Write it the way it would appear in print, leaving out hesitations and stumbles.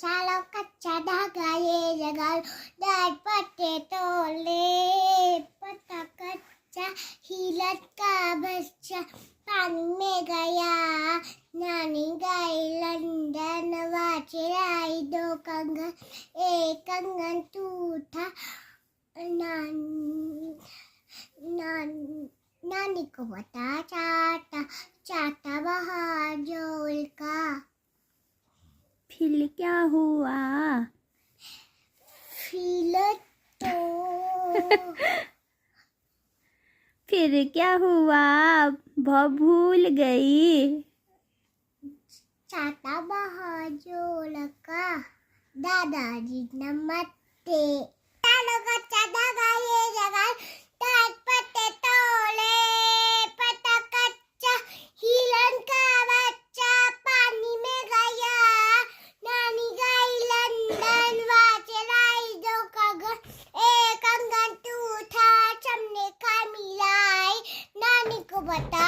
चालो कच्चा धागा ये जगा लो दाल पत्ते तोले पता कच्चा हिलत का बच्चा पानी में गया नानी गई लंदन वाचे आई दो कंगन एक कंगन टूटा नानी को बता चाटा चाटा बहादुर का फिर क्या हुआ? फिर तो फिर क्या हुआ? भूल गई। चाटा बहादुर का दादाजी नमस्ते चालो कच्चा धागा ये जगा दाल पत्ते तोले पता कच्चा हिरण का बच्चा पानी में गया नानी गई लंदन वाचे लाई दो कंगन एक कंगन टूटा चमने का मिलाई नानी को बता